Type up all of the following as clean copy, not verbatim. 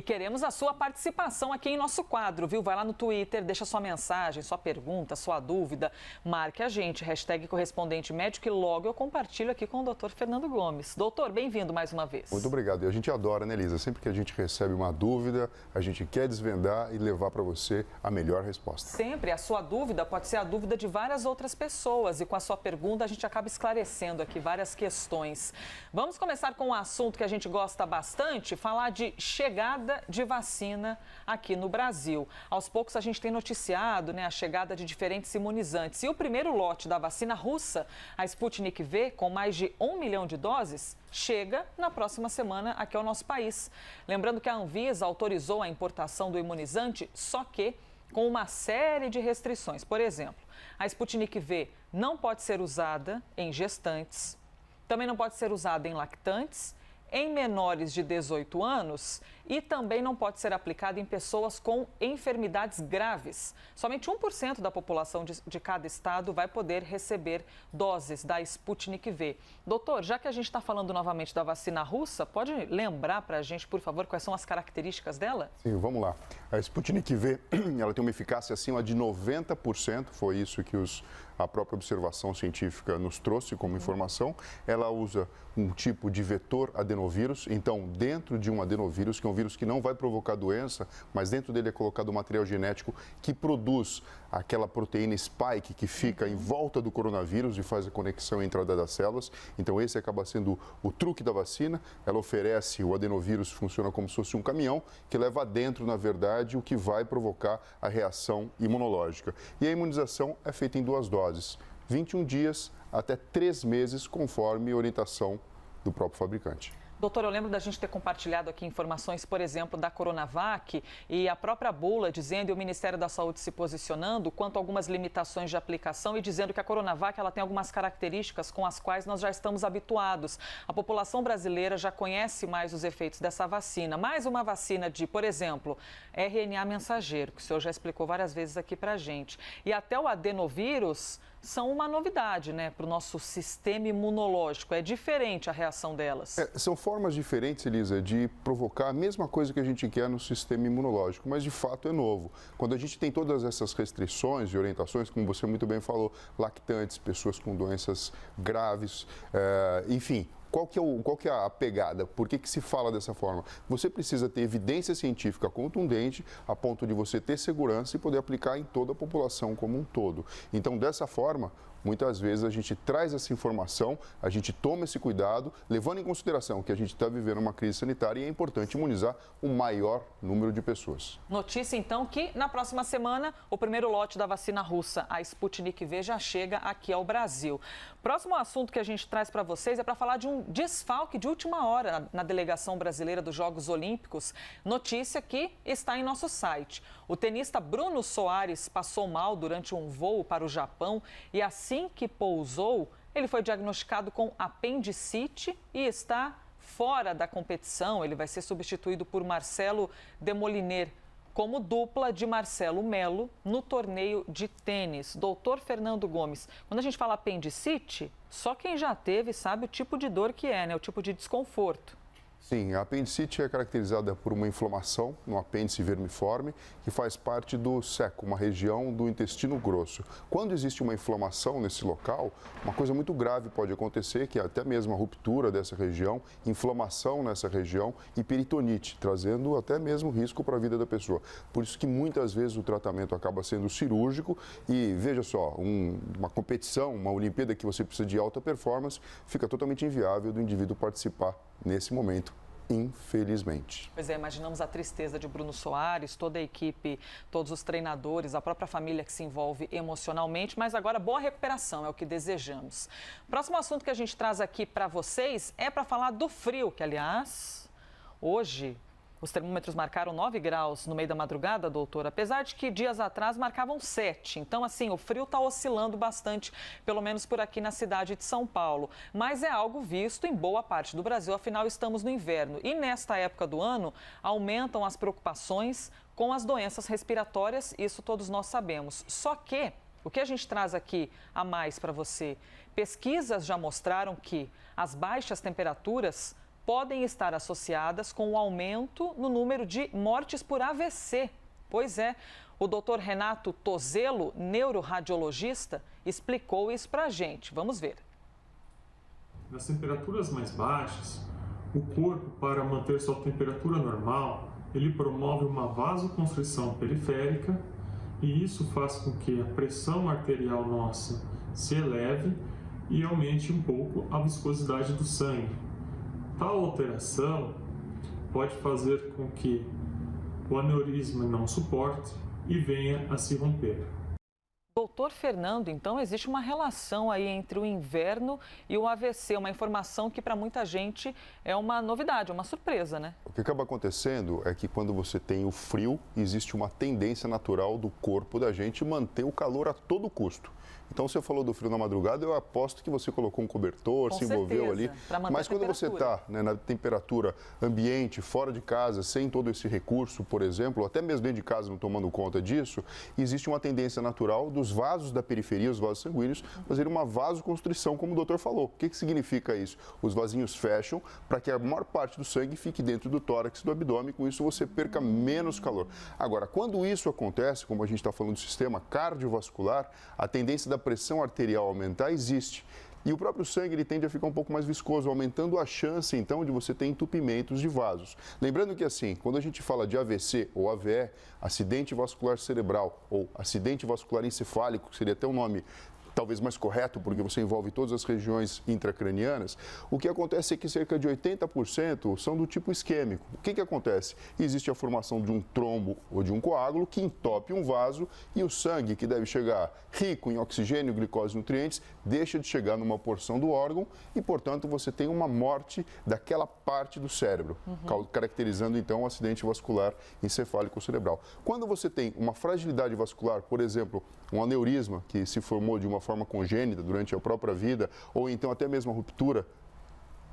queremos a sua participação aqui em nosso quadro, viu? Vai lá no Twitter, deixa sua mensagem, sua pergunta, sua dúvida, marque a gente, #correspondente médico e logo eu compartilho aqui com o doutor Fernando Gomes. Doutor, bem-vindo mais uma vez. Muito obrigado. E a gente adora, né, Elisa? Sempre que a gente recebe uma dúvida, a gente quer desvendar e levar para você a melhor resposta. Sempre. A sua dúvida pode ser a dúvida de várias outras pessoas e com a sua pergunta a gente acaba esclarecendo aqui várias questões. Vamos começar com um assunto que a gente gosta bastante, falar de chegada de vacina aqui no Brasil. Aos poucos a gente tem noticiado, a chegada de diferentes imunizantes. E o primeiro lote da vacina russa, a Sputnik V, com mais de 1 milhão de doses, chega na próxima semana aqui ao nosso país. Lembrando que a Anvisa autorizou a importação do imunizante, só que com uma série de restrições. Por exemplo, a Sputnik V não pode ser usada em gestantes, também não pode ser usada em lactantes, em menores de 18 anos e também não pode ser aplicado em pessoas com enfermidades graves. Somente 1% da população de cada estado vai poder receber doses da Sputnik V. Doutor, já que a gente está falando novamente da vacina russa, pode lembrar para a gente, por favor, quais são as características dela? Sim, vamos lá. A Sputnik V, ela tem uma eficácia acima de 90%, foi isso que a própria observação científica nos trouxe como informação. Ela usa um tipo de vetor adenovírus, então dentro de um adenovírus, que é um vírus que não vai provocar doença, mas dentro dele é colocado um material genético que produz aquela proteína spike que fica em volta do coronavírus e faz a conexão entre a das células. Então esse acaba sendo o truque da vacina. Ela oferece, o adenovírus funciona como se fosse um caminhão que leva dentro, na verdade, o que vai provocar a reação imunológica. E a imunização é feita em 2 doses, 21 dias até 3 meses, conforme orientação do próprio fabricante. Doutor, eu lembro da gente ter compartilhado aqui informações, por exemplo, da Coronavac e a própria bula dizendo, e o Ministério da Saúde se posicionando quanto a algumas limitações de aplicação e dizendo que a Coronavac ela tem algumas características com as quais nós já estamos habituados. A população brasileira já conhece mais os efeitos dessa vacina. Mais uma vacina de, por exemplo, RNA mensageiro, que o senhor já explicou várias vezes aqui para a gente. E até o adenovírus são uma novidade, para o nosso sistema imunológico. É diferente a reação delas. São formas diferentes, Elisa, de provocar a mesma coisa que a gente quer no sistema imunológico, mas de fato é novo. Quando a gente tem todas essas restrições e orientações, como você muito bem falou, lactantes, pessoas com doenças graves, enfim. Qual que é a pegada? Por que se fala dessa forma? Você precisa ter evidência científica contundente a ponto de você ter segurança e poder aplicar em toda a população como um todo. Então, dessa forma, muitas vezes a gente traz essa informação, a gente toma esse cuidado, levando em consideração que a gente está vivendo uma crise sanitária e é importante imunizar o maior número de pessoas. Notícia, então, que na próxima semana o primeiro lote da vacina russa, a Sputnik V, já chega aqui ao Brasil. Próximo assunto que a gente traz para vocês é para falar de um desfalque de última hora na delegação brasileira dos Jogos Olímpicos. Notícia que está em nosso site. O tenista Bruno Soares passou mal durante um voo para o Japão e assim que pousou, ele foi diagnosticado com apendicite e está fora da competição. Ele vai ser substituído por Marcelo Demoliner como dupla de Marcelo Melo no torneio de tênis. Doutor Fernando Gomes, quando a gente fala apendicite, só quem já teve sabe o tipo de dor que é, o tipo de desconforto. Sim, a apendicite é caracterizada por uma inflamação no apêndice vermiforme, que faz parte do seco, uma região do intestino grosso. Quando existe uma inflamação nesse local, uma coisa muito grave pode acontecer, que é até mesmo a ruptura dessa região, inflamação nessa região e peritonite, trazendo até mesmo risco para a vida da pessoa. Por isso que muitas vezes o tratamento acaba sendo cirúrgico e, veja só, uma competição, uma Olimpíada que você precisa de alta performance, fica totalmente inviável do indivíduo participar nesse momento, infelizmente. Pois é, imaginamos a tristeza de Bruno Soares, toda a equipe, todos os treinadores, a própria família que se envolve emocionalmente, mas agora boa recuperação, é o que desejamos. Próximo assunto que a gente traz aqui para vocês é para falar do frio, que aliás, hoje os termômetros marcaram 9 graus no meio da madrugada, doutor, apesar de que dias atrás marcavam 7. Então, assim, o frio está oscilando bastante, pelo menos por aqui na cidade de São Paulo. Mas é algo visto em boa parte do Brasil, afinal estamos no inverno. E nesta época do ano, aumentam as preocupações com as doenças respiratórias, isso todos nós sabemos. Só que o que a gente traz aqui a mais para você? Pesquisas já mostraram que as baixas temperaturas podem estar associadas com o aumento no número de mortes por AVC. Pois é, o doutor Renato Tozelo, neuroradiologista, explicou isso para a gente. Vamos ver. Nas temperaturas mais baixas, o corpo, para manter sua temperatura normal, ele promove uma vasoconstrição periférica e isso faz com que a pressão arterial nossa se eleve e aumente um pouco a viscosidade do sangue. Tal alteração pode fazer com que o aneurisma não suporte e venha a se romper. Doutor Fernando, então existe uma relação aí entre o inverno e o AVC, uma informação que para muita gente é uma novidade, uma surpresa, né? O que acaba acontecendo é que quando você tem o frio, existe uma tendência natural do corpo da gente manter o calor a todo custo. Então, você falou do frio na madrugada, eu aposto que você colocou um cobertor, se envolveu ali. Mas quando você está na temperatura ambiente, fora de casa, sem todo esse recurso, por exemplo, ou até mesmo dentro de casa não tomando conta disso, existe uma tendência natural dos vasos da periferia, os vasos sanguíneos, fazerem uma vasoconstrição, como o doutor falou. O que significa isso? Os vasinhos fecham para que a maior parte do sangue fique dentro do tórax, do abdômen, com isso você perca menos calor. Agora, quando isso acontece, como a gente está falando do sistema cardiovascular, a tendência da pressão arterial aumentar existe. E o próprio sangue ele tende a ficar um pouco mais viscoso, aumentando a chance, então, de você ter entupimentos de vasos. Lembrando que, assim, quando a gente fala de AVC ou AVE, acidente vascular cerebral ou acidente vascular encefálico, que seria até um nome talvez mais correto, porque você envolve todas as regiões intracranianas, o que acontece é que cerca de 80% são do tipo isquêmico. O que acontece? Existe a formação de um trombo ou de um coágulo que entope um vaso e o sangue, que deve chegar rico em oxigênio, glicose e nutrientes, deixa de chegar numa porção do órgão e, portanto, você tem uma morte daquela parte do cérebro, caracterizando, então, um acidente vascular encefálico cerebral. Quando você tem uma fragilidade vascular, por exemplo, um aneurisma que se formou de uma forma congênita durante a própria vida, ou então até mesmo a ruptura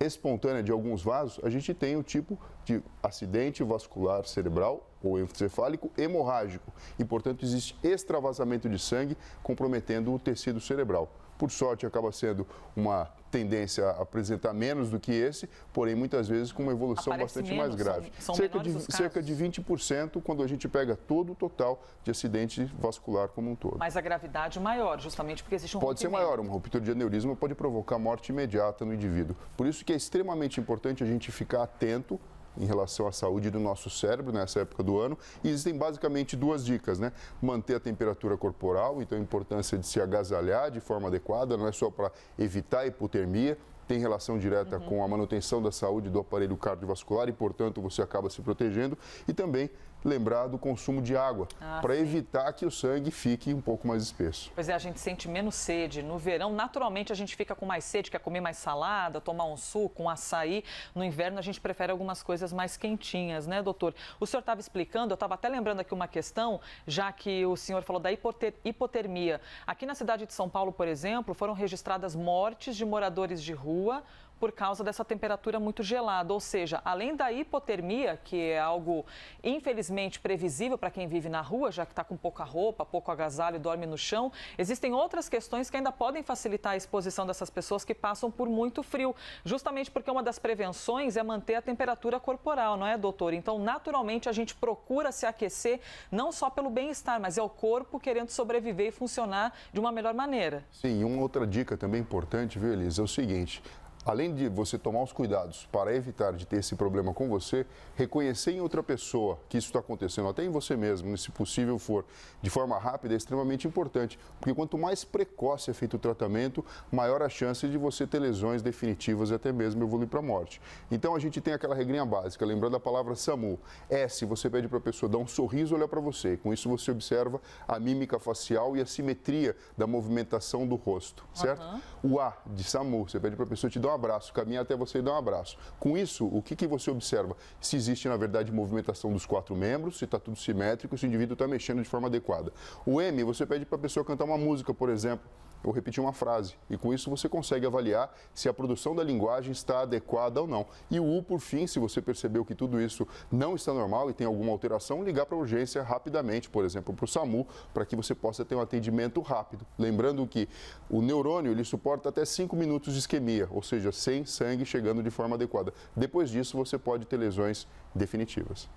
espontânea de alguns vasos, a gente tem o tipo de acidente vascular cerebral ou encefálico hemorrágico e, portanto, existe extravasamento de sangue comprometendo o tecido cerebral. Por sorte, acaba sendo uma tendência a apresentar menos do que esse, porém, muitas vezes com uma evolução bastante mais grave. São cerca de 20% quando a gente pega todo o total de acidente vascular como um todo. Mas a gravidade maior, justamente porque existe um Pode ser maior, uma ruptura de aneurisma pode provocar morte imediata no indivíduo. Por isso que é extremamente importante a gente ficar atento em relação à saúde do nosso cérebro nessa época do ano. E existem basicamente duas dicas, né? Manter a temperatura corporal, então a importância de se agasalhar de forma adequada, não é só para evitar a hipotermia, tem relação direta com a manutenção da saúde do aparelho cardiovascular e, portanto, você acaba se protegendo. E também lembrar do consumo de água, para evitar que o sangue fique um pouco mais espesso. Pois é, a gente sente menos sede. No verão, naturalmente, a gente fica com mais sede, quer comer mais salada, tomar um suco, um açaí. No inverno, a gente prefere algumas coisas mais quentinhas, né, doutor? O senhor estava explicando, eu estava até lembrando aqui uma questão, já que o senhor falou da hipotermia. Aqui na cidade de São Paulo, por exemplo, foram registradas mortes de moradores de rua por causa dessa temperatura muito gelada. Ou seja, além da hipotermia, que é algo infelizmente previsível para quem vive na rua, já que está com pouca roupa, pouco agasalho e dorme no chão, existem outras questões que ainda podem facilitar a exposição dessas pessoas que passam por muito frio, justamente porque uma das prevenções é manter a temperatura corporal, não é, doutor? Então, naturalmente, a gente procura se aquecer não só pelo bem-estar, mas é o corpo querendo sobreviver e funcionar de uma melhor maneira. Sim, e uma outra dica também importante, viu, Elisa, é o seguinte: além de você tomar os cuidados para evitar de ter esse problema com você, reconhecer em outra pessoa que isso está acontecendo, até em você mesmo, se possível for de forma rápida, é extremamente importante. Porque quanto mais precoce é feito o tratamento, maior a chance de você ter lesões definitivas e até mesmo evoluir para a morte. Então a gente tem aquela regrinha básica, lembrando a palavra SAMU. S, você pede para a pessoa dar um sorriso, olhar para você. Com isso você observa a mímica facial e a simetria da movimentação do rosto, certo? O A, de SAMU, você pede para a pessoa te dar um abraço, caminha até você e dá um abraço. Com isso, o que você observa? Se existe, na verdade, movimentação dos 4 membros, se está tudo simétrico, se o indivíduo está mexendo de forma adequada. O M, você pede para a pessoa cantar uma música, por exemplo, ou repetir uma frase. E com isso você consegue avaliar se a produção da linguagem está adequada ou não. E o U, por fim, se você percebeu que tudo isso não está normal e tem alguma alteração, ligar para a urgência rapidamente, por exemplo, para o SAMU, para que você possa ter um atendimento rápido. Lembrando que o neurônio ele suporta até 5 minutos de isquemia, ou seja, sem sangue chegando de forma adequada. Depois disso, você pode ter lesões definitivas.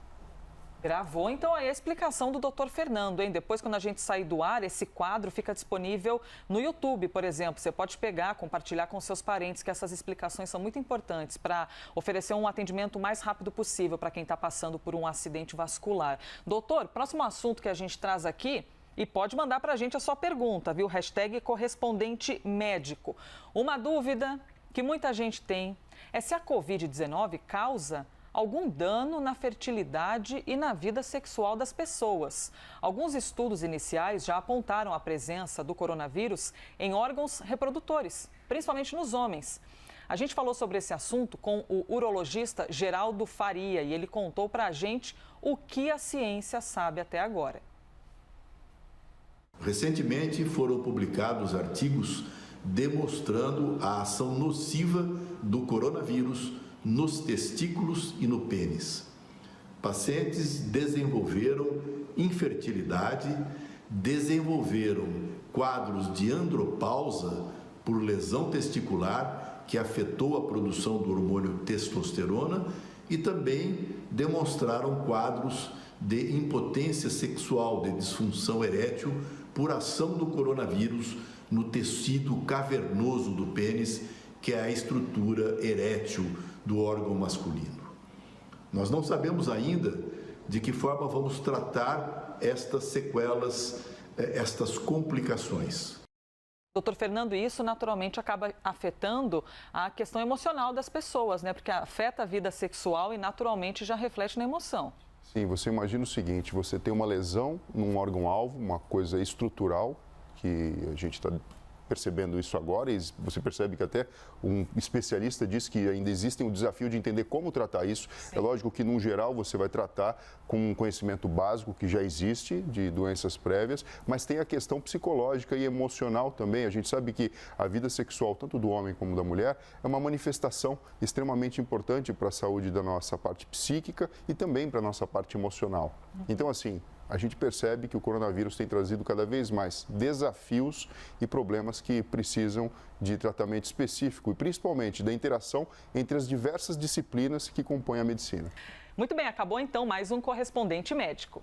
Gravou, então, aí a explicação do Dr. Fernando, hein? Depois, quando a gente sair do ar, esse quadro fica disponível no YouTube, por exemplo. Você pode pegar, compartilhar com seus parentes, que essas explicações são muito importantes para oferecer um atendimento o mais rápido possível para quem está passando por um acidente vascular. Doutor, próximo assunto que a gente traz aqui, e pode mandar para a gente a sua pergunta, viu? Hashtag correspondente médico. Uma dúvida que muita gente tem é se a Covid-19 causa algum dano na fertilidade e na vida sexual das pessoas. Alguns estudos iniciais já apontaram a presença do coronavírus em órgãos reprodutores, principalmente nos homens. A gente falou sobre esse assunto com o urologista Geraldo Faria e ele contou para a gente o que a ciência sabe até agora. Recentemente foram publicados artigos demonstrando a ação nociva do coronavírus nos testículos e no pênis. Pacientes desenvolveram infertilidade, desenvolveram quadros de andropausa por lesão testicular que afetou a produção do hormônio testosterona e também demonstraram quadros de impotência sexual, de disfunção erétil por ação do coronavírus no tecido cavernoso do pênis, que é a estrutura erétil do órgão masculino. Nós não sabemos ainda de que forma vamos tratar estas sequelas, estas complicações. Doutor Fernando, isso naturalmente acaba afetando a questão emocional das pessoas, né? Porque afeta a vida sexual e naturalmente já reflete na emoção. Sim, você imagina o seguinte, você tem uma lesão num órgão-alvo, uma coisa estrutural, que a gente está percebendo isso agora, e você percebe que até um especialista diz que ainda existe um desafio de entender como tratar isso. Sim. É lógico que, no geral, você vai tratar com um conhecimento básico que já existe de doenças prévias, mas tem a questão psicológica e emocional também. A gente sabe que a vida sexual, tanto do homem como da mulher, é uma manifestação extremamente importante para a saúde da nossa parte psíquica e também para a nossa parte emocional. Então, assim, a gente percebe que o coronavírus tem trazido cada vez mais desafios e problemas que precisam de tratamento específico e principalmente da interação entre as diversas disciplinas que compõem a medicina. Muito bem, acabou então mais um Correspondente Médico.